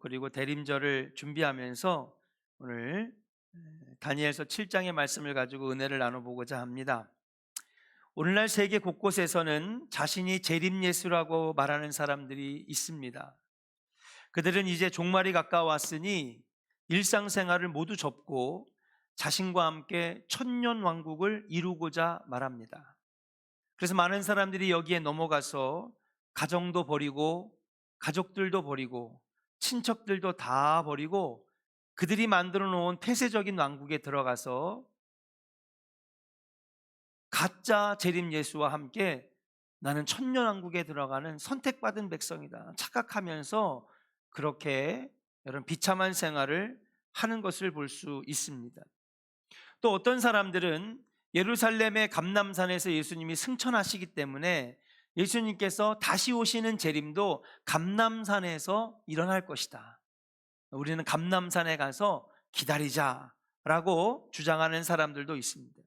그리고 대림절을 준비하면서 오늘 다니엘서 7장의 말씀을 가지고 은혜를 나눠보고자 합니다. 오늘날 세계 곳곳에서는 자신이 재림 예수라고 말하는 사람들이 있습니다. 그들은 이제 종말이 가까웠으니 일상생활을 모두 접고 자신과 함께 천년 왕국을 이루고자 말합니다. 그래서 많은 사람들이 여기에 넘어가서 가정도 버리고 가족들도 버리고 친척들도 다 버리고 그들이 만들어 놓은 폐쇄적인 왕국에 들어가서 가짜 재림 예수와 함께 나는 천년 왕국에 들어가는 선택받은 백성이다 착각하면서 그렇게 여러분 비참한 생활을 하는 것을 볼 수 있습니다. 또 어떤 사람들은 예루살렘의 감람산에서 예수님이 승천하시기 때문에 예수님께서 다시 오시는 재림도 감람산에서 일어날 것이다. 우리는 감람산에 가서 기다리자라고 주장하는 사람들도 있습니다.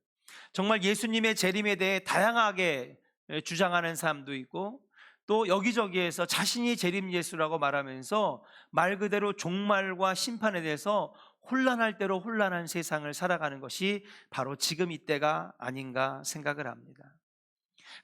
정말 예수님의 재림에 대해 다양하게 주장하는 사람도 있고 또 여기저기에서 자신이 재림 예수라고 말하면서 말 그대로 종말과 심판에 대해서 혼란할 대로 혼란한 세상을 살아가는 것이 바로 지금 이때가 아닌가 생각을 합니다.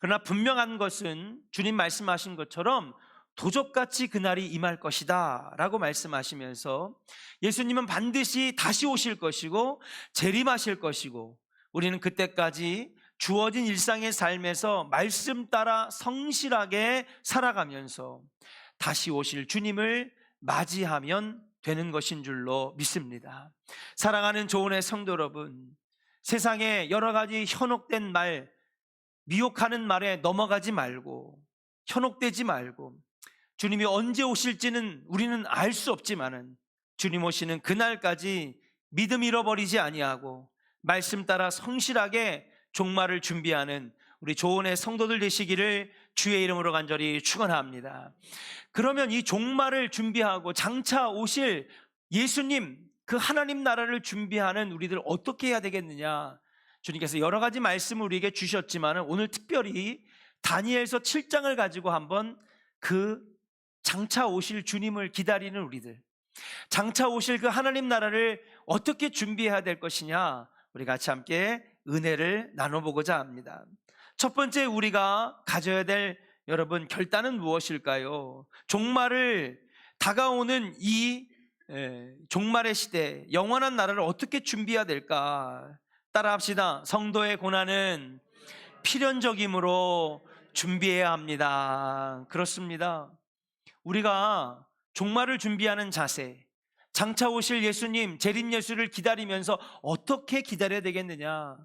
그러나 분명한 것은 주님 말씀하신 것처럼 도적같이 그날이 임할 것이다 라고 말씀하시면서 예수님은 반드시 다시 오실 것이고 재림하실 것이고 우리는 그때까지 주어진 일상의 삶에서 말씀 따라 성실하게 살아가면서 다시 오실 주님을 맞이하면 되는 것인 줄로 믿습니다. 사랑하는 조은의 성도 여러분, 세상에 여러 가지 현혹된 말, 미혹하는 말에 넘어가지 말고 현혹되지 말고 주님이 언제 오실지는 우리는 알 수 없지만은 주님 오시는 그날까지 믿음 잃어버리지 아니하고 말씀 따라 성실하게 종말을 준비하는 우리 조은의 성도들 되시기를 주의 이름으로 간절히 축원합니다. 그러면 이 종말을 준비하고 장차 오실 예수님 그 하나님 나라를 준비하는 우리들 어떻게 해야 되겠느냐? 주님께서 여러 가지 말씀을 우리에게 주셨지만 오늘 특별히 다니엘서 7장을 가지고 한번 그 장차 오실 주님을 기다리는 우리들, 장차 오실 그 하나님 나라를 어떻게 준비해야 될 것이냐 우리 같이 함께 은혜를 나눠보고자 합니다. 첫 번째 우리가 가져야 될 여러분 결단은 무엇일까요? 종말을 다가오는 이 종말의 시대 영원한 나라를 어떻게 준비해야 될까? 따라합시다. 성도의 고난은 필연적이므로 준비해야 합니다. 그렇습니다. 우리가 종말을 준비하는 자세, 장차 오실 예수님, 재림 예수를 기다리면서 어떻게 기다려야 되겠느냐?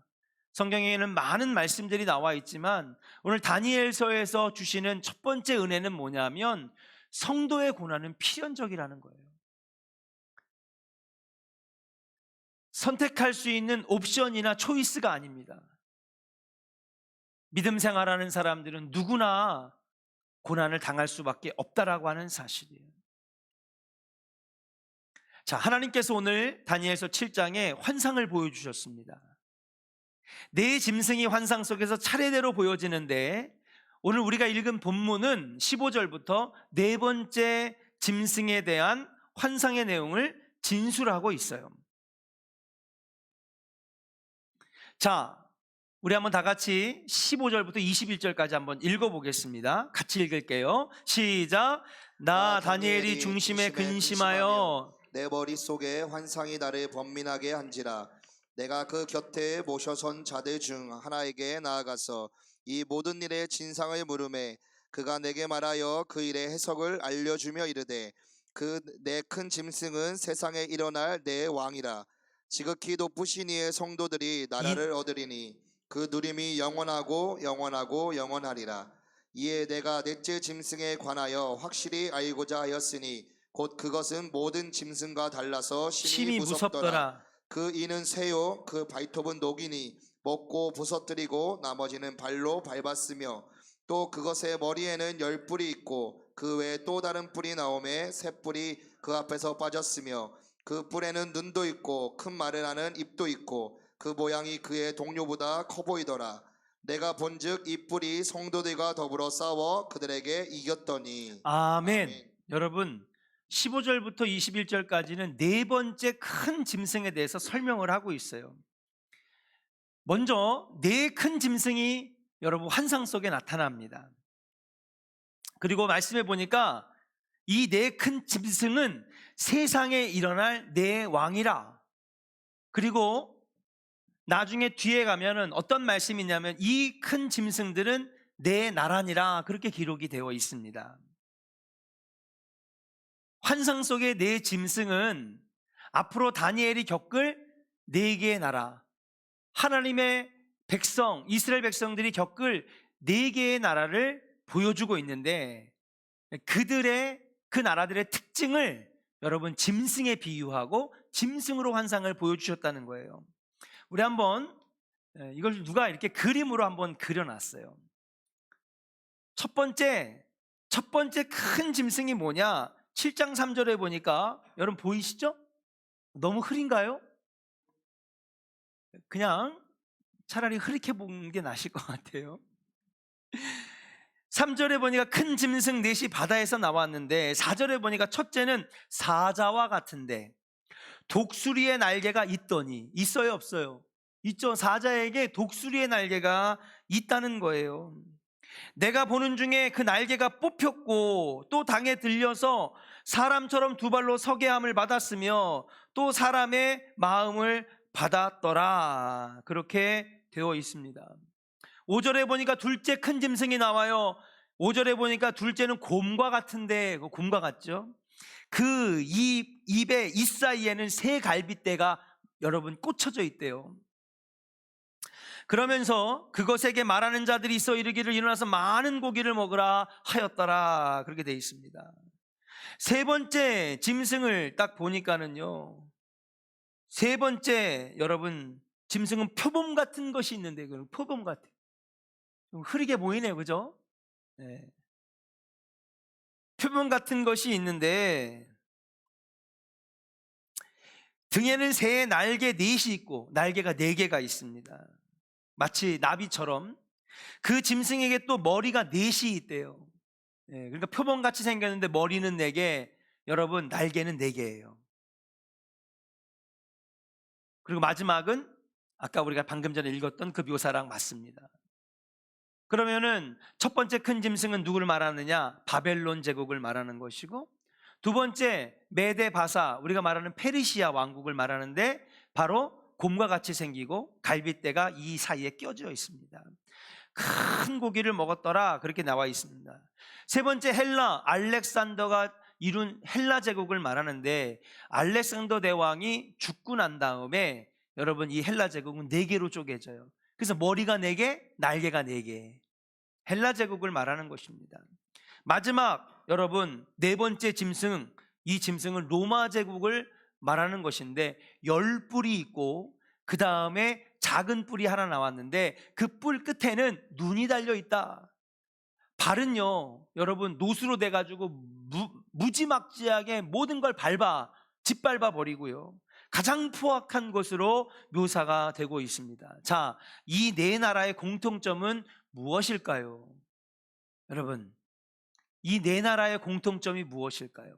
성경에는 많은 말씀들이 나와 있지만 오늘 다니엘서에서 주시는 첫 번째 은혜는 뭐냐면 성도의 고난은 필연적이라는 거예요. 선택할 수 있는 옵션이나 초이스가 아닙니다. 믿음 생활하는 사람들은 누구나 고난을 당할 수밖에 없다라고 하는 사실이에요. 자, 하나님께서 오늘 다니엘서 7장에 환상을 보여주셨습니다. 네 짐승이 환상 속에서 차례대로 보여지는데 오늘 우리가 읽은 본문은 15절부터 네 번째 짐승에 대한 환상의 내용을 진술하고 있어요. 자, 우리 한번 다 같이 15절부터 21절까지 한번 읽어보겠습니다. 같이 읽을게요. 시작. 나 다니엘이 중심에 근심하여 내 머릿속에 환상이 나를 번민하게 한지라. 내가 그 곁에 모셔선 자들 중 하나에게 나아가서 이 모든 일의 진상을 물으매 그가 내게 말하여 그 일의 해석을 알려주며 이르되 그 내 큰 짐승은 세상에 일어날 내 왕이라. 지극히 높으신 이의 성도들이 나라를 얻으리니 그 누림이 영원하고 영원하고 영원하리라. 이에 내가 넷째 짐승에 관하여 확실히 알고자 하였으니 곧 그것은 모든 짐승과 달라서 심히 무섭더라. 그 이는 새요 그 발톱은 녹이니 먹고 부서뜨리고 나머지는 발로 밟았으며 또 그것의 머리에는 10뿔이 있고 그 외에 또 다른 뿔이 나오매 새 뿔이 그 앞에서 빠졌으며 그 뿔에는 눈도 있고 큰 말을 하는 입도 있고 그 모양이 그의 동료보다 커 보이더라. 내가 본즉 이 뿔이 성도들과 더불어 싸워 그들에게 이겼더니. 아멘. 여러분 15절부터 21절까지는 네 번째 큰 짐승에 대해서 설명을 하고 있어요. 먼저 네 큰 짐승이 여러분 환상 속에 나타납니다. 그리고 말씀해 보니까 이 네 큰 짐승은 세상에 일어날 네 왕이라. 그리고 나중에 뒤에 가면은 어떤 말씀이 있냐면 이 큰 짐승들은 네 나라니라, 그렇게 기록이 되어 있습니다. 환상 속의 네 짐승은 앞으로 다니엘이 겪을 네 개의 나라, 하나님의 백성, 이스라엘 백성들이 겪을 네 개의 나라를 보여주고 있는데, 그들의 그 나라들의 특징을 여러분 짐승에 비유하고 짐승으로 환상을 보여주셨다는 거예요. 우리 한번 이걸 누가 이렇게 그림으로 한번 그려놨어요. 첫 번째 큰 짐승이 뭐냐? 7장 3절에 보니까 여러분 보이시죠? 너무 흐린가요? 그냥 차라리 흐릿게 보는 게 나을 것 같아요. 3절에 보니까 큰 짐승 넷이 바다에서 나왔는데, 4절에 보니까 첫째는 사자와 같은데 독수리의 날개가 있더니, 있어요 없어요? 있죠. 사자에게 독수리의 날개가 있다는 거예요. 내가 보는 중에 그 날개가 뽑혔고 또 당에 들려서 사람처럼 두 발로 서게 함을 받았으며 또 사람의 마음을 받았더라, 그렇게 되어 있습니다. 5절에 보니까 둘째 큰 짐승이 나와요. 5절에 보니까 둘째는 곰과 같은데, 곰과 같죠? 그 입에 이 사이에는 새 갈빗대가 여러분 꽂혀져 있대요. 그러면서 그것에게 말하는 자들이 있어 이르기를 일어나서 많은 고기를 먹으라 하였더라, 그렇게 되어 있습니다. 세 번째 짐승을 딱 보니까는요, 세 번째 여러분 짐승은 표범 같은 것이 있는데, 그 표범 같아. 좀 흐리게 보이네요, 그죠? 네. 표범 같은 것이 있는데 등에는 새의 날개 넷이 있고 날개가 네 개가 있습니다. 마치 나비처럼. 그 짐승에게 또 머리가 넷이 있대요. 네, 그러니까 표범같이 생겼는데 머리는 네 개, 여러분 날개는 네 개예요. 그리고 마지막은 아까 우리가 방금 전에 읽었던 그 묘사랑 맞습니다. 그러면은 첫 번째 큰 짐승은 누구를 말하느냐? 바벨론 제국을 말하는 것이고, 두 번째 메데 바사, 우리가 말하는 페르시아 왕국을 말하는데 바로 곰과 같이 생기고 갈빗대가 이 사이에 껴져 있습니다. 큰 고기를 먹었더라, 그렇게 나와 있습니다. 세 번째 헬라, 알렉산더가 이룬 헬라 제국을 말하는데, 알렉산더 대왕이 죽고 난 다음에 여러분 이 헬라 제국은 네 개로 쪼개져요. 그래서 머리가 네 개, 날개가 네 개, 헬라 제국을 말하는 것입니다. 마지막 여러분 네 번째 짐승, 이 짐승은 로마 제국을 말하는 것인데 10뿔이 있고 그 다음에 작은 뿔이 하나 나왔는데 그 뿔 끝에는 눈이 달려 있다. 발은요 여러분 노수로 돼가지고 무지막지하게 모든 걸 짓밟아 버리고요, 가장 포악한 것으로 묘사가 되고 있습니다. 자, 이 네 나라의 공통점은 무엇일까요? 여러분, 이 네 나라의 공통점이 무엇일까요?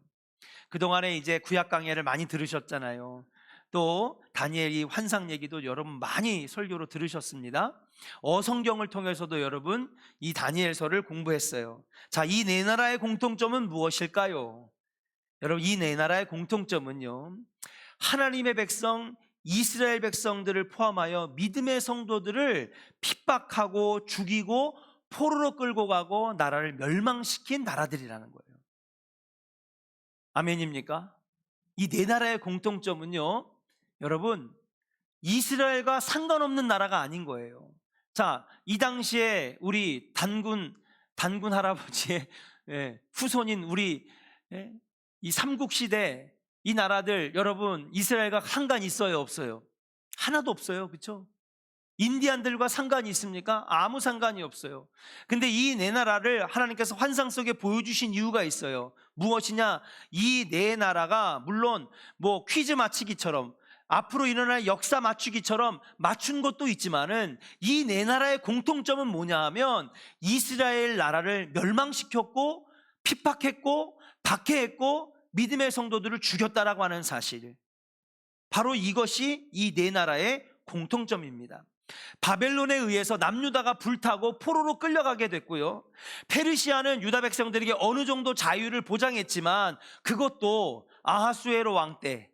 그동안에 이제 구약 강해를 많이 들으셨잖아요. 또 다니엘이 환상 얘기도 여러분 많이 설교로 들으셨습니다. 어성경을 통해서도 여러분 이 다니엘서를 공부했어요. 자, 이 네 나라의 공통점은 무엇일까요? 여러분 이 네 나라의 공통점은요, 하나님의 백성 이스라엘 백성들을 포함하여 믿음의 성도들을 핍박하고 죽이고 포로로 끌고 가고 나라를 멸망시킨 나라들이라는 거예요. 아멘입니까? 이 네 나라의 공통점은요, 여러분 이스라엘과 상관없는 나라가 아닌 거예요. 자, 이 당시에 우리 단군 할아버지의 후손인 우리 이 삼국시대 이 나라들, 여러분 이스라엘과 상관이 있어요 없어요? 하나도 없어요. 그렇죠? 인디안들과 상관이 있습니까? 아무 상관이 없어요. 근데 이 네 나라를 하나님께서 환상 속에 보여주신 이유가 있어요. 무엇이냐? 이 네 나라가 물론 뭐 퀴즈 맞히기처럼 앞으로 일어날 역사 맞추기처럼 맞춘 것도 있지만은 이 네 나라의 공통점은 뭐냐 하면 이스라엘 나라를 멸망시켰고 핍박했고 박해했고 믿음의 성도들을 죽였다라고 하는 사실, 바로 이것이 이 네 나라의 공통점입니다. 바벨론에 의해서 남유다가 불타고 포로로 끌려가게 됐고요. 페르시아는 유다 백성들에게 어느 정도 자유를 보장했지만 그것도 아하수에로 왕 때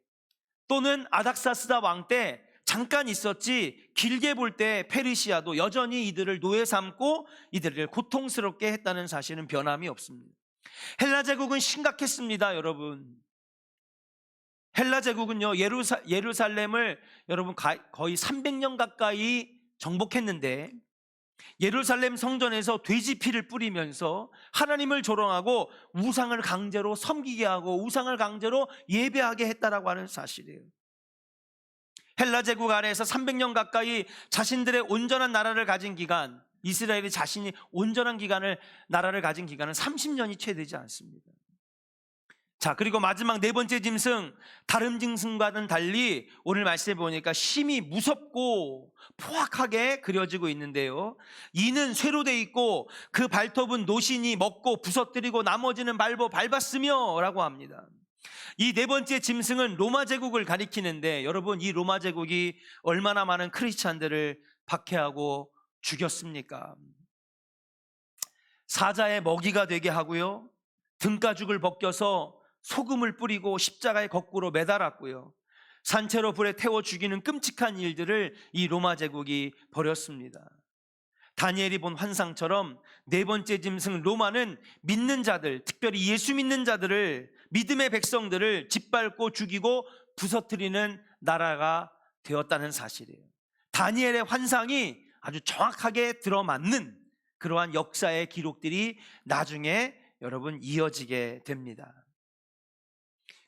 또는 아닥사스다 왕 때 잠깐 있었지, 길게 볼 때 페르시아도 여전히 이들을 노예 삼고 이들을 고통스럽게 했다는 사실은 변함이 없습니다. 헬라 제국은 심각했습니다, 여러분. 헬라 제국은요, 예루살렘을 여러분 거의 300년 가까이 정복했는데, 예루살렘 성전에서 돼지 피를 뿌리면서 하나님을 조롱하고 우상을 강제로 섬기게 하고 우상을 강제로 예배하게 했다라고 하는 사실이에요. 헬라 제국 아래에서 300년 가까이 자신들의 온전한 나라를 가진 기간, 이스라엘이 자신이 온전한 나라를 가진 기간은 30년이 채 되지 않습니다. 자, 그리고 마지막 네 번째 짐승, 다른 짐승과는 달리 오늘 말씀해 보니까 심히 무섭고 포악하게 그려지고 있는데요, 이는 쇠로 돼 있고 그 발톱은 노신이 먹고 부서뜨리고 나머지는 밟았으며 라고 합니다. 이 네 번째 짐승은 로마 제국을 가리키는데, 여러분, 이 로마 제국이 얼마나 많은 크리스찬들을 박해하고 죽였습니까? 사자의 먹이가 되게 하고요, 등가죽을 벗겨서 소금을 뿌리고 십자가에 거꾸로 매달았고요, 산채로 불에 태워 죽이는 끔찍한 일들을 이 로마 제국이 벌였습니다. 다니엘이 본 환상처럼 네 번째 짐승 로마는 믿는 자들, 특별히 예수 믿는 자들을, 믿음의 백성들을 짓밟고 죽이고 부서뜨리는 나라가 되었다는 사실이에요. 다니엘의 환상이 아주 정확하게 들어맞는 그러한 역사의 기록들이 나중에 여러분 이어지게 됩니다.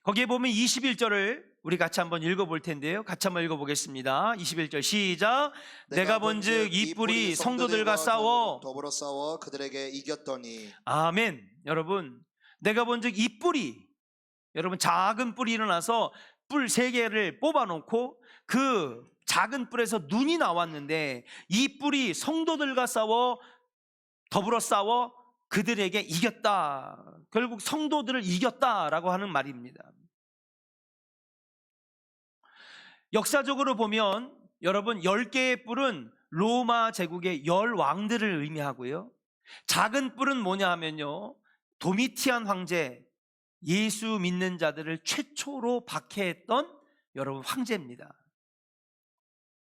거기에 보면 21절을 우리 같이 한번 읽어볼 텐데요, 같이 한번 읽어보겠습니다. 21절 시작. 내가 본즉 이 뿔이 성도들과 더불어 싸워 그들에게 이겼더니. 아멘. 여러분, 내가 본즉 이 뿔이, 여러분, 작은 뿔이 일어나서 뿔 3개를 뽑아놓고 그 작은 뿔에서 눈이 나왔는데, 이 뿔이 성도들과 더불어 싸워 그들에게 이겼다. 결국 성도들을 이겼다라고 하는 말입니다. 역사적으로 보면 여러분, 10개의 뿔은 로마 제국의 10왕들을 의미하고요, 작은 뿔은 뭐냐 하면요, 도미티안 황제, 예수 믿는 자들을 최초로 박해했던 여러분 황제입니다.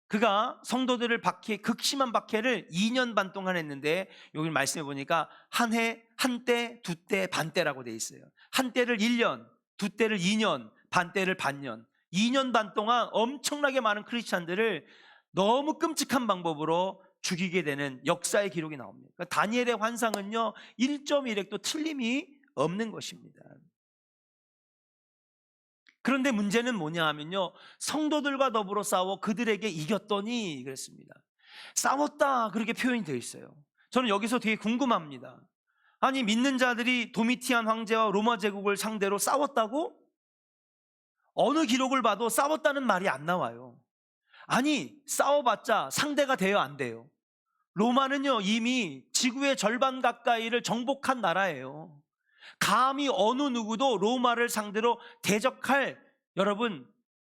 그가 성도들을 극심한 박해를 2년 반 동안 했는데, 여기 말씀해 보니까 한 해, 한 때, 두 때, 반 때라고 되어 있어요. 한 때를 1년, 두 때를 2년, 반 때를 반년, 2년 반 동안 엄청나게 많은 크리스찬들을 너무 끔찍한 방법으로 죽이게 되는 역사의 기록이 나옵니다. 그러니까 다니엘의 환상은요, 1.1획도 틀림이 없는 것입니다. 그런데 문제는 뭐냐 하면요, 성도들과 더불어 싸워 그들에게 이겼더니 그랬습니다. 싸웠다, 그렇게 표현이 되어 있어요. 저는 여기서 되게 궁금합니다. 아니, 믿는 자들이 도미티안 황제와 로마 제국을 상대로 싸웠다고? 어느 기록을 봐도 싸웠다는 말이 안 나와요. 아니, 싸워봤자 상대가 돼요, 안 돼요? 로마는요, 이미 지구의 절반 가까이를 정복한 나라예요. 감히 어느 누구도 로마를 상대로 대적할 여러분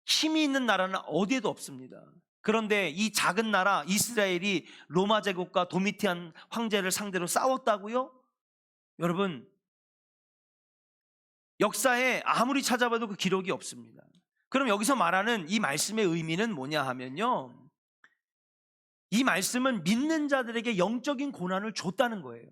힘이 있는 나라는 어디에도 없습니다. 그런데 이 작은 나라 이스라엘이 로마 제국과 도미티안 황제를 상대로 싸웠다고요? 여러분, 역사에 아무리 찾아봐도 그 기록이 없습니다. 그럼 여기서 말하는 이 말씀의 의미는 뭐냐 하면요, 이 말씀은 믿는 자들에게 영적인 고난을 줬다는 거예요.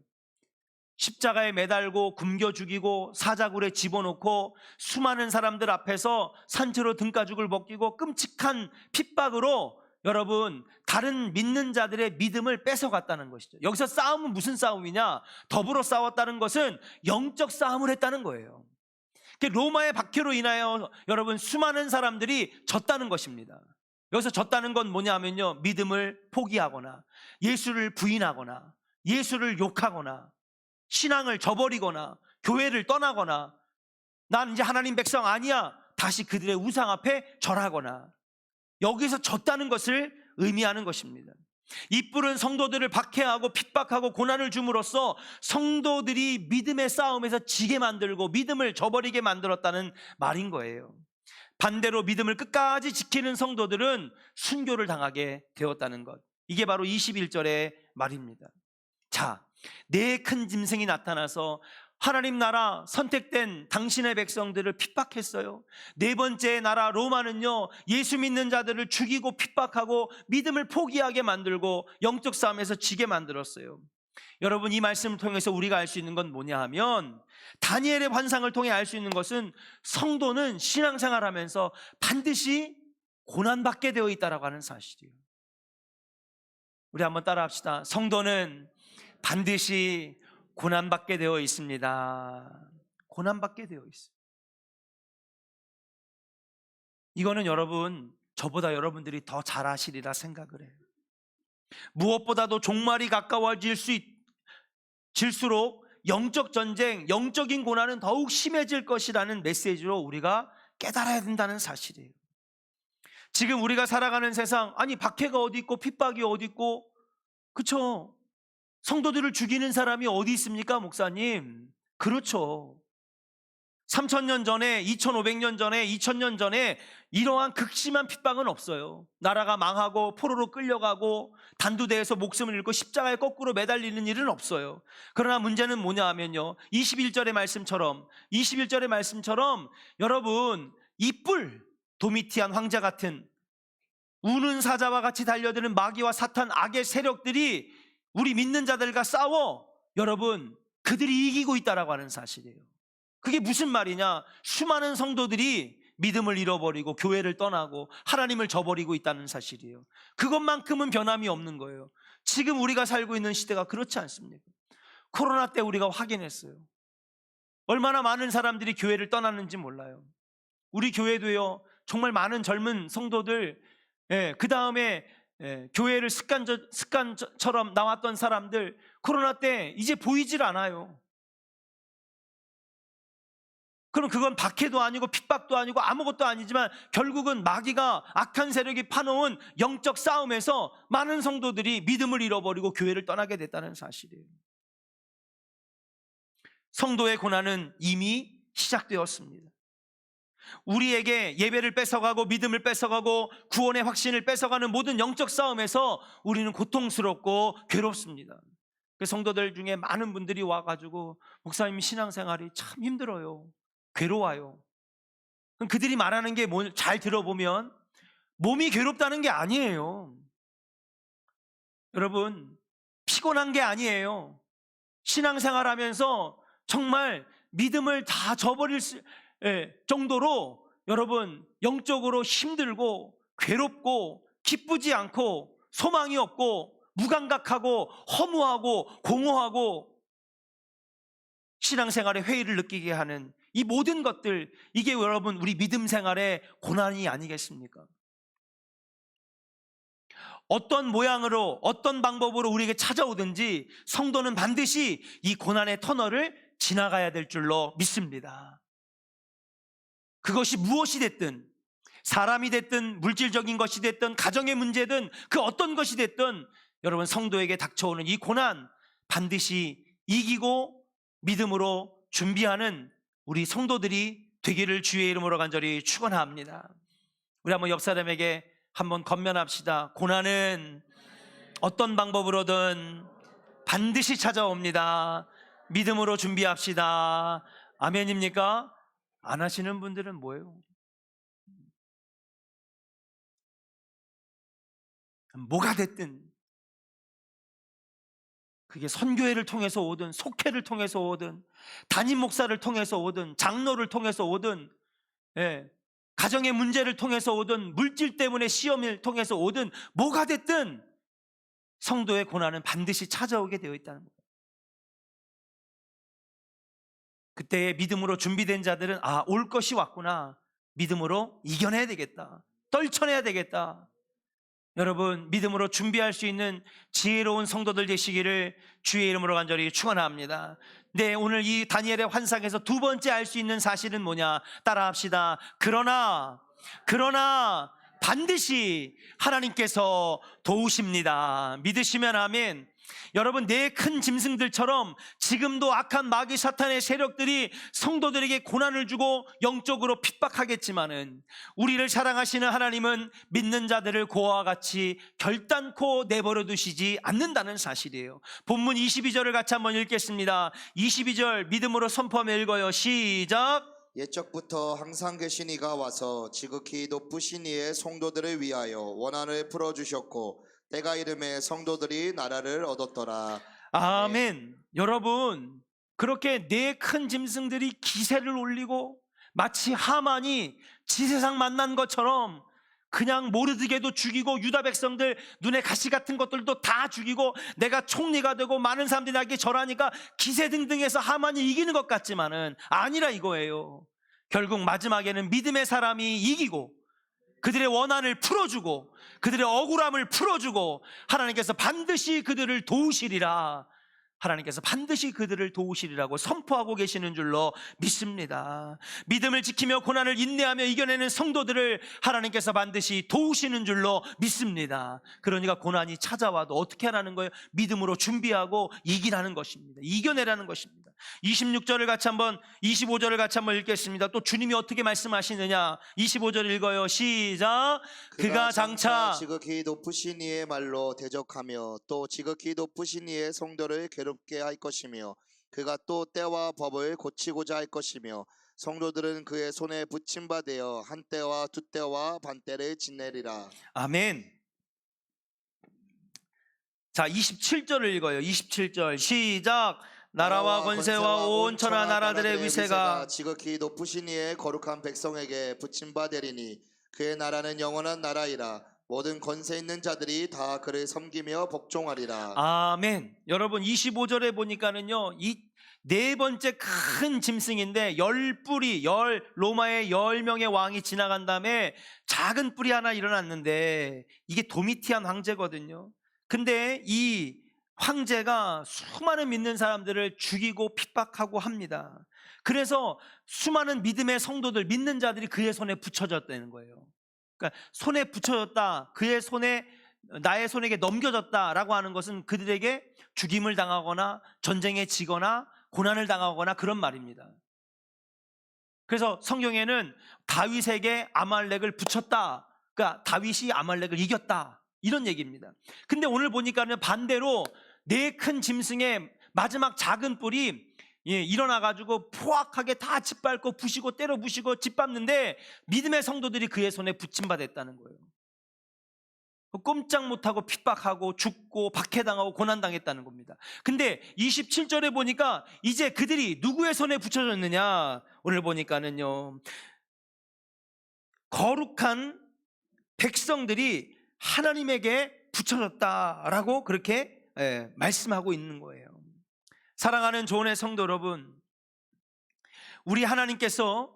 십자가에 매달고 굶겨 죽이고 사자굴에 집어넣고 수많은 사람들 앞에서 산채로 등가죽을 벗기고 끔찍한 핍박으로 여러분 다른 믿는 자들의 믿음을 뺏어갔다는 것이죠. 여기서 싸움은 무슨 싸움이냐? 더불어 싸웠다는 것은 영적 싸움을 했다는 거예요. 로마의 박해로 인하여 여러분 수많은 사람들이 졌다는 것입니다. 여기서 졌다는 건 뭐냐면요, 믿음을 포기하거나 예수를 부인하거나 예수를 욕하거나 신앙을 저버리거나 교회를 떠나거나 난 이제 하나님 백성 아니야, 다시 그들의 우상 앞에 절하거나, 여기서 졌다는 것을 의미하는 것입니다. 이 뿔은 성도들을 박해하고 핍박하고 고난을 줌으로써 성도들이 믿음의 싸움에서 지게 만들고 믿음을 저버리게 만들었다는 말인 거예요. 반대로 믿음을 끝까지 지키는 성도들은 순교를 당하게 되었다는 것. 이게 바로 21절의 말입니다. 자, 네 큰 짐승이 나타나서 하나님 나라 선택된 당신의 백성들을 핍박했어요. 네 번째 나라 로마는요, 예수 믿는 자들을 죽이고 핍박하고 믿음을 포기하게 만들고 영적 싸움에서 지게 만들었어요. 여러분, 이 말씀을 통해서 우리가 알 수 있는 건 뭐냐 하면, 다니엘의 환상을 통해 알 수 있는 것은 성도는 신앙생활하면서 반드시 고난받게 되어 있다라고 하는 사실이에요. 우리 한번 따라합시다. 성도는 반드시 고난받게 되어 있습니다. 고난받게 되어 있어요. 이거는 여러분, 저보다 여러분들이 더 잘 아시리라 생각을 해요. 무엇보다도 종말이 가까워질수록 영적 전쟁, 영적인 고난은 더욱 심해질 것이라는 메시지로 우리가 깨달아야 된다는 사실이에요. 지금 우리가 살아가는 세상, 아니 박해가 어디 있고 핍박이 어디 있고, 그렇죠? 성도들을 죽이는 사람이 어디 있습니까, 목사님? 그렇죠. 3000년 전에, 2500년 전에, 2000년 전에 이러한 극심한 핍박은 없어요. 나라가 망하고 포로로 끌려가고 단두대에서 목숨을 잃고 십자가에 거꾸로 매달리는 일은 없어요. 그러나 문제는 뭐냐 하면요, 21절의 말씀처럼 여러분, 이 뿔, 도미티안 황제 같은 우는 사자와 같이 달려드는 마귀와 사탄, 악의 세력들이 우리 믿는 자들과 싸워 여러분, 그들이 이기고 있다라고 하는 사실이에요. 그게 무슨 말이냐? 수많은 성도들이 믿음을 잃어버리고 교회를 떠나고 하나님을 저버리고 있다는 사실이에요. 그것만큼은 변함이 없는 거예요. 지금 우리가 살고 있는 시대가 그렇지 않습니까? 코로나 때 우리가 확인했어요. 얼마나 많은 사람들이 교회를 떠났는지 몰라요. 우리 교회도요, 정말 많은 젊은 성도들, 그 다음에 교회를 습관처럼 나왔던 사람들, 코로나 때 이제 보이질 않아요. 그럼 그건 박해도 아니고 핍박도 아니고 아무것도 아니지만 결국은 마귀가, 악한 세력이 파놓은 영적 싸움에서 많은 성도들이 믿음을 잃어버리고 교회를 떠나게 됐다는 사실이에요. 성도의 고난은 이미 시작되었습니다. 우리에게 예배를 뺏어가고 믿음을 뺏어가고 구원의 확신을 뺏어가는 모든 영적 싸움에서 우리는 고통스럽고 괴롭습니다. 성도들 중에 많은 분들이 와가지고, 목사님 신앙생활이 참 힘들어요, 괴로워요. 그럼 그들이 말하는 게 잘 들어보면 몸이 괴롭다는 게 아니에요. 여러분, 피곤한 게 아니에요. 신앙생활하면서 정말 믿음을 다 저버릴 정도로 여러분, 영적으로 힘들고 괴롭고 기쁘지 않고 소망이 없고 무감각하고 허무하고 공허하고 신앙생활에 회의를 느끼게 하는 이 모든 것들, 이게 여러분 우리 믿음 생활의 고난이 아니겠습니까? 어떤 모양으로 어떤 방법으로 우리에게 찾아오든지 성도는 반드시 이 고난의 터널을 지나가야 될 줄로 믿습니다. 그것이 무엇이 됐든, 사람이 됐든 물질적인 것이 됐든 가정의 문제든 그 어떤 것이 됐든 여러분, 성도에게 닥쳐오는 이 고난 반드시 이기고 믿음으로 준비하는 우리 성도들이 되기를 주의 이름으로 간절히 축원합니다. 우리 한번 옆 사람에게 한번 건면합시다. 고난은 어떤 방법으로든 반드시 찾아옵니다. 믿음으로 준비합시다. 아멘입니까? 안 하시는 분들은 뭐예요? 뭐가 됐든, 그게 선교회를 통해서 오든 속회를 통해서 오든 담임 목사를 통해서 오든 장로를 통해서 오든, 가정의 문제를 통해서 오든 물질 때문에 시험을 통해서 오든 뭐가 됐든 성도의 고난은 반드시 찾아오게 되어 있다는 거예요. 그때 믿음으로 준비된 자들은 올 것이 왔구나, 믿음으로 이겨내야 되겠다, 떨쳐내야 되겠다. 여러분, 믿음으로 준비할 수 있는 지혜로운 성도들 되시기를 주의 이름으로 간절히 축원합니다. 네, 오늘 이 다니엘의 환상에서 두 번째 알 수 있는 사실은 뭐냐? 따라합시다. 그러나 반드시 하나님께서 도우십니다. 믿으시면 아멘. 여러분, 내 큰 짐승들처럼 지금도 악한 마귀 사탄의 세력들이 성도들에게 고난을 주고 영적으로 핍박하겠지만은 우리를 사랑하시는 하나님은 믿는 자들을 고아와 같이 결단코 내버려 두시지 않는다는 사실이에요. 본문 22절을 같이 한번 읽겠습니다. 22절 믿음으로 선포하며 읽어요. 시작. 옛적부터 항상 계신 이가 와서 지극히 높으신 이의 성도들을 위하여 원한을 풀어주셨고 때가 이름에 성도들이 나라를 얻었더라. 아멘. 여러분, 그렇게 내 큰 짐승들이 기세를 올리고 마치 하만이 지세상 만난 것처럼 그냥 모르드게도 죽이고 유다 백성들 눈에 가시 같은 것들도 다 죽이고 내가 총리가 되고 많은 사람들이 나에게 절하니까 기세등등해서 하만이 이기는 것 같지만은 아니라 이거예요. 결국 마지막에는 믿음의 사람이 이기고 그들의 원한을 풀어주고 그들의 억울함을 풀어주고 하나님께서 반드시 그들을 도우시리라, 하나님께서 반드시 그들을 도우시리라고 선포하고 계시는 줄로 믿습니다. 믿음을 지키며 고난을 인내하며 이겨내는 성도들을 하나님께서 반드시 도우시는 줄로 믿습니다. 그러니까 고난이 찾아와도 어떻게 하라는 거예요? 믿음으로 준비하고 이기라는 것입니다. 이겨내라는 것입니다. 26절을 같이 한번 25절을 같이 한번 읽겠습니다. 또 주님이 어떻게 말씀하시느냐? 25절 읽어요. 시작. 그가 장차 지극히 높으신 이의 말로 대적하며 또 지극히 높으신 이의 성도를 괴롭게 할 것이며 그가 또 때와 법을 고치고자 할 것이며 성도들은 그의 손에 붙임바 되어 한 때와 두 때와 반 때를 지내리라. 아멘. 자, 27절을 읽어요. 27절 시작. 나라와 권세와 온 천하 나라들의 위세가 지극히 높으신 이의 거룩한 백성에게 붙임바 되리니 그의 나라는 영원한 나라이라. 모든 권세 있는 자들이 다 그를 섬기며 복종하리라. 아멘. 여러분, 25절에 보니까는요, 이 네 번째 큰 짐승인데 로마의 10명의 왕이 지나간 다음에 작은 뿔이 하나 일어났는데 이게 도미티안 황제거든요. 근데 이 황제가 수많은 믿는 사람들을 죽이고 핍박하고 합니다. 그래서 수많은 믿음의 성도들, 믿는 자들이 그의 손에 붙여졌다는 거예요. 그러니까 손에 붙여졌다, 그의 손에, 나의 손에게 넘겨졌다라고 하는 것은 그들에게 죽임을 당하거나 전쟁에 지거나 고난을 당하거나 그런 말입니다. 그래서 성경에는 다윗에게 아말렉을 붙였다, 그러니까 다윗이 아말렉을 이겼다, 이런 얘기입니다. 근데 오늘 보니까는 반대로 네 큰 짐승의 마지막 작은 뿔이 일어나가지고 포악하게 다 짓밟고 부시고 때려 부시고 짓밟는데 믿음의 성도들이 그의 손에 붙임받았다는 거예요. 꼼짝 못하고 핍박하고 죽고 박해당하고 고난당했다는 겁니다. 근데 27절에 보니까 이제 그들이 누구의 손에 붙여졌느냐, 오늘 보니까는요, 거룩한 백성들이 하나님에게 붙여졌다라고 그렇게 말씀하고 있는 거예요. 사랑하는 조은의 성도 여러분, 우리 하나님께서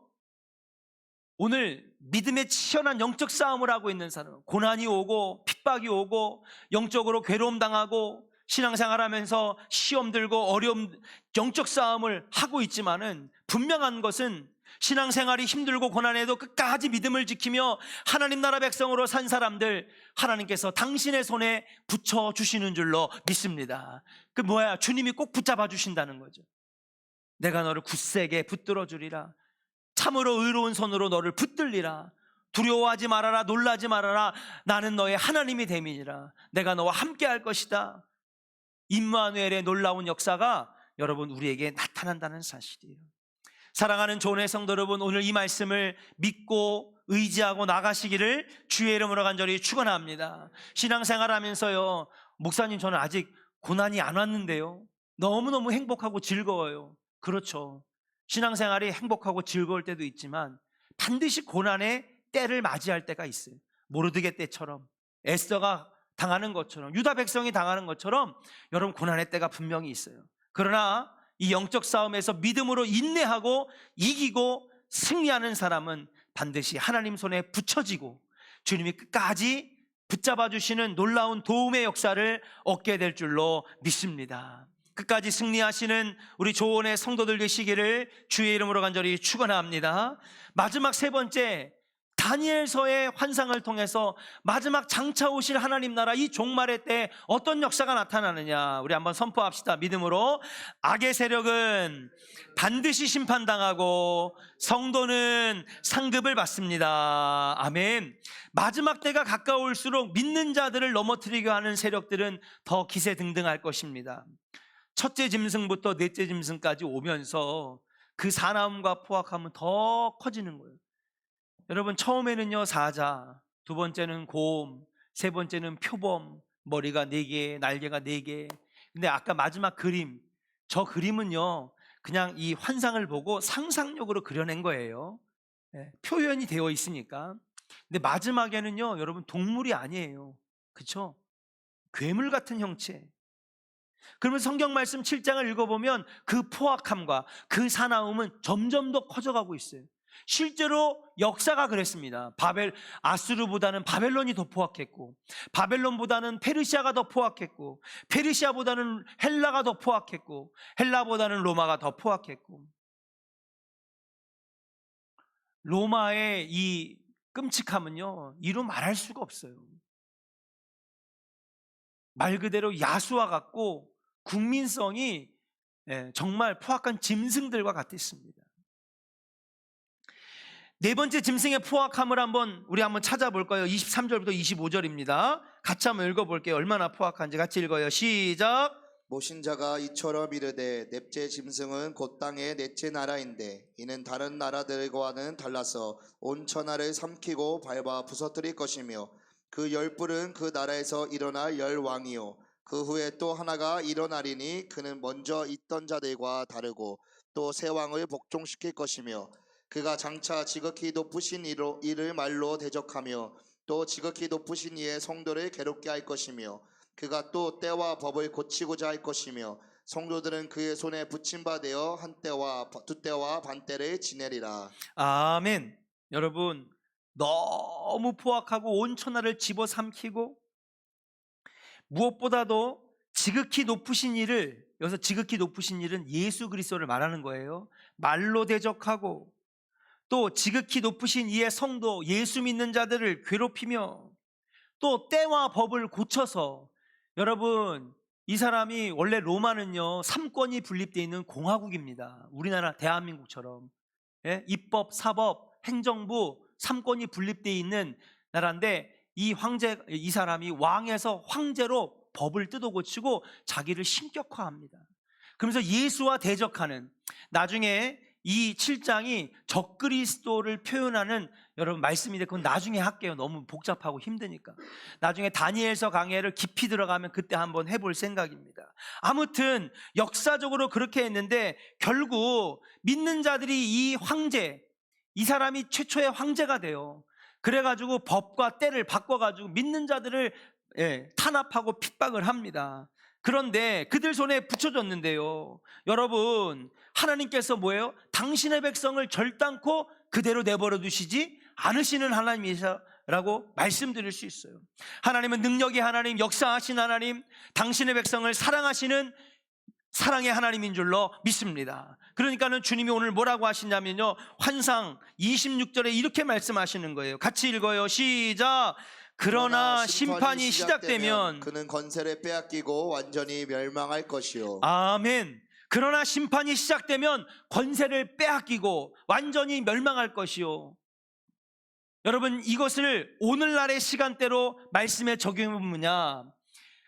오늘 믿음의 치열한 영적 싸움을 하고 있는 사람, 고난이 오고 핍박이 오고 영적으로 괴로움 당하고 신앙생활하면서 시험 들고 어려움, 영적 싸움을 하고 있지만은 분명한 것은 신앙생활이 힘들고 고난에도 끝까지 믿음을 지키며 하나님 나라 백성으로 산 사람들, 하나님께서 당신의 손에 붙여주시는 줄로 믿습니다. 그 뭐야? 주님이 꼭 붙잡아 주신다는 거죠. 내가 너를 굳세게 붙들어 주리라. 참으로 의로운 손으로 너를 붙들리라. 두려워하지 말아라. 놀라지 말아라. 나는 너의 하나님이 됨이니라. 내가 너와 함께 할 것이다. 임마누엘의 놀라운 역사가 여러분 우리에게 나타난다는 사실이에요. 사랑하는 조은의 성도 여러분, 오늘 이 말씀을 믿고 의지하고 나가시기를 주의 이름으로 간절히 축원합니다. 신앙생활하면서요, 목사님 저는 아직 고난이 안 왔는데요, 너무너무 행복하고 즐거워요. 그렇죠. 신앙생활이 행복하고 즐거울 때도 있지만 반드시 고난의 때를 맞이할 때가 있어요. 모르드게 때처럼, 에스더가 당하는 것처럼, 유다 백성이 당하는 것처럼 여러분 고난의 때가 분명히 있어요. 그러나 이 영적 싸움에서 믿음으로 인내하고 이기고 승리하는 사람은 반드시 하나님 손에 붙여지고 주님이 끝까지 붙잡아 주시는 놀라운 도움의 역사를 얻게 될 줄로 믿습니다. 끝까지 승리하시는 우리 조은의 성도들 되시기를 주의 이름으로 간절히 축원합니다. 마지막 세 번째, 다니엘서의 환상을 통해서 마지막 장차 오실 하나님 나라 이 종말의 때 어떤 역사가 나타나느냐, 우리 한번 선포합시다. 믿음으로. 악의 세력은 반드시 심판당하고 성도는 상급을 받습니다. 아멘. 마지막 때가 가까울수록 믿는 자들을 넘어뜨리게 하는 세력들은 더 기세등등할 것입니다. 첫째 짐승부터 넷째 짐승까지 오면서 그 사나움과 포악함은 더 커지는 거예요. 여러분, 처음에는요 사자, 두 번째는 곰, 세 번째는 표범, 머리가 4개, 날개가 4개. 근데 아까 마지막 그림, 저 그림은요 그냥 이 환상을 보고 상상력으로 그려낸 거예요. 표현이 되어 있으니까. 근데 마지막에는요 여러분, 동물이 아니에요. 그렇죠? 괴물 같은 형체. 그러면 성경 말씀 7장을 읽어보면 그 포악함과 그 사나움은 점점 더 커져가고 있어요. 실제로 역사가 그랬습니다. 아수르보다는 바벨론이 더 포악했고, 바벨론보다는 페르시아가 더 포악했고, 페르시아보다는 헬라가 더 포악했고, 헬라보다는 로마가 더 포악했고, 로마의 이 끔찍함은요 이루 말할 수가 없어요. 말 그대로 야수와 같고 국민성이 정말 포악한 짐승들과 같았습니다. 네 번째 짐승의 포악함을 우리 한번 찾아볼까요? 23절부터 25절입니다. 같이 한번 읽어볼게요. 얼마나 포악한지 같이 읽어요. 시작. 모신 자가 이처럼 이르되 넷째 짐승은 곧 땅의 넷째 나라인데 이는 다른 나라들과는 달라서 온 천하를 삼키고 밟아 부서뜨릴 것이며 그 열불은 그 나라에서 일어날 열왕이요 그 후에 또 하나가 일어나리니 그는 먼저 있던 자들과 다르고 또 새 왕을 복종시킬 것이며 그가 장차 지극히 높으신 이를 말로 대적하며 또 지극히 높으신 이의 성도를 괴롭게 할 것이며 그가 또 때와 법을 고치고자 할 것이며 성도들은 그의 손에 붙임바 되어 한 때와 두 때와 반 때를 지내리라. 아멘. 여러분, 너무 포악하고 온 천하를 집어삼키고 무엇보다도 지극히 높으신 이를, 여기서 지극히 높으신 일은 예수 그리스도를 말하는 거예요. 말로 대적하고 또 지극히 높으신 이의 성도, 예수 믿는 자들을 괴롭히며 또 때와 법을 고쳐서, 여러분 이 사람이 원래 로마는요 3권이 분립되어 있는 공화국입니다. 우리나라 대한민국처럼 입법, 사법, 행정부 3권이 분립되어 있는 나라인데 이 사람이 왕에서 황제로 법을 뜯어고치고 자기를 신격화합니다. 그러면서 예수와 대적하는, 나중에 이 7장이 적그리스도를 표현하는 여러분 말씀인데 그건 나중에 할게요. 너무 복잡하고 힘드니까. 나중에 다니엘서 강해를 깊이 들어가면 그때 한번 해볼 생각입니다. 아무튼 역사적으로 그렇게 했는데 결국 믿는 자들이 이 황제, 이 사람이 최초의 황제가 돼요. 그래가지고 법과 때를 바꿔가지고 믿는 자들을 탄압하고 핍박을 합니다. 그런데 그들 손에 붙여줬는데요, 여러분 하나님께서 뭐예요? 당신의 백성을 절단코 그대로 내버려 두시지 않으시는 하나님이시라고 말씀드릴 수 있어요. 하나님은 능력의 하나님, 역사하신 하나님, 당신의 백성을 사랑하시는 사랑의 하나님인 줄로 믿습니다. 그러니까는 주님이 오늘 뭐라고 하시냐면요, 환상 26절에 이렇게 말씀하시는 거예요. 같이 읽어요. 시작. 그러나 심판이 시작되면 그는 권세를 빼앗기고 완전히 멸망할 것이요. 아멘. 그러나 심판이 시작되면 권세를 빼앗기고 완전히 멸망할 것이요. 여러분 이것을 오늘날의 시간대로 말씀에 적용하면 뭐냐,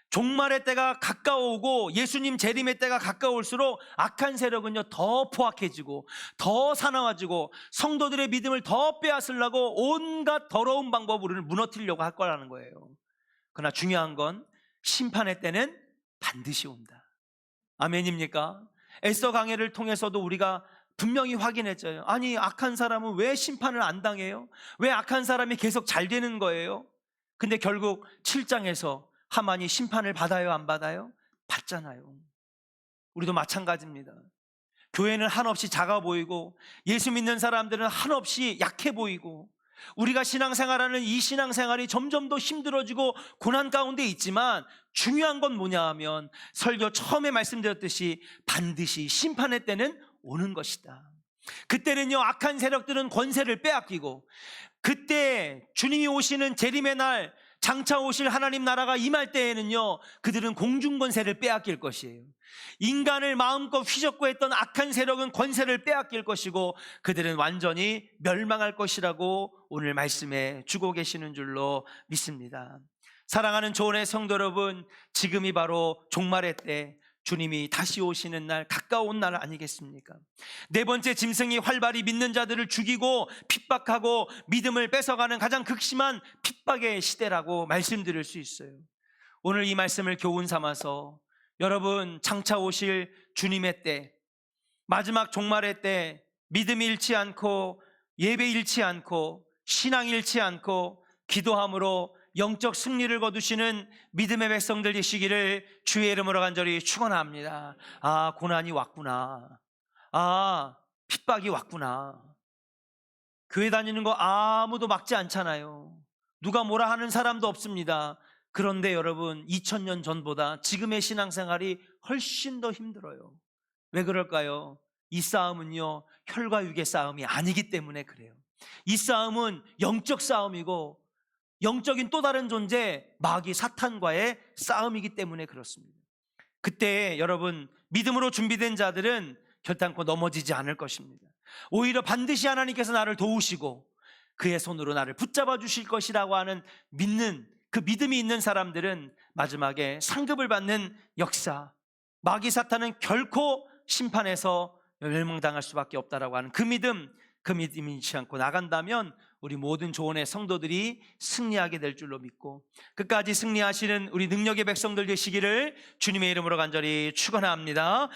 종말의 때가 가까워오고 예수님 재림의 때가 가까울수록 악한 세력은요 더 포악해지고 더 사나워지고 성도들의 믿음을 더 빼앗으려고 온갖 더러운 방법으로 우리를 무너뜨리려고 할 거라는 거예요. 그러나 중요한 건 심판의 때는 반드시 온다. 아멘입니까? 에스더 강해를 통해서도 우리가 분명히 확인했잖아요. 아니 악한 사람은 왜 심판을 안 당해요? 왜 악한 사람이 계속 잘 되는 거예요? 근데 결국 7장에서 하만이 심판을 받아요, 안 받아요? 받잖아요. 우리도 마찬가지입니다. 교회는 한없이 작아 보이고 예수 믿는 사람들은 한없이 약해 보이고 우리가 신앙생활하는 이 신앙생활이 점점 더 힘들어지고 고난 가운데 있지만 중요한 건 뭐냐 하면 설교 처음에 말씀드렸듯이 반드시 심판의 때는 오는 것이다. 그때는요 악한 세력들은 권세를 빼앗기고 그때 주님이 오시는 재림의 날, 장차 오실 하나님 나라가 임할 때에는요, 그들은 공중권세를 빼앗길 것이에요. 인간을 마음껏 휘젓고 했던 악한 세력은 권세를 빼앗길 것이고 그들은 완전히 멸망할 것이라고 오늘 말씀해 주고 계시는 줄로 믿습니다. 사랑하는 조언의 성도 여러분, 지금이 바로 종말의 때, 주님이 다시 오시는 날, 가까운 날 아니겠습니까? 네 번째 짐승이 활발히 믿는 자들을 죽이고 핍박하고 믿음을 뺏어가는 가장 극심한 핍박의 시대라고 말씀드릴 수 있어요. 오늘 이 말씀을 교훈 삼아서 여러분, 장차 오실 주님의 때, 마지막 종말의 때 믿음이 잃지 않고 예배 잃지 않고 신앙 잃지 않고 기도함으로 영적 승리를 거두시는 믿음의 백성들 되시기를 주의 이름으로 간절히 축원합니다. 아, 고난이 왔구나. 아, 핍박이 왔구나. 교회 다니는 거 아무도 막지 않잖아요. 누가 뭐라 하는 사람도 없습니다. 그런데 여러분, 2000년 전보다 지금의 신앙생활이 훨씬 더 힘들어요. 왜 그럴까요? 이 싸움은요, 혈과 육의 싸움이 아니기 때문에 그래요. 이 싸움은 영적 싸움이고 영적인 또 다른 존재, 마귀 사탄과의 싸움이기 때문에 그렇습니다. 그때 여러분, 믿음으로 준비된 자들은 결단코 넘어지지 않을 것입니다. 오히려 반드시 하나님께서 나를 도우시고 그의 손으로 나를 붙잡아 주실 것이라고 하는 믿는, 그 믿음이 있는 사람들은 마지막에 상급을 받는 역사, 마귀 사탄은 결코 심판에서 멸망당할 수밖에 없다라고 하는 그 믿음이 잃지 않고 나간다면 우리 모든 조언의 성도들이 승리하게 될 줄로 믿고 끝까지 승리하시는 우리 능력의 백성들 되시기를 주님의 이름으로 간절히 축원합니다.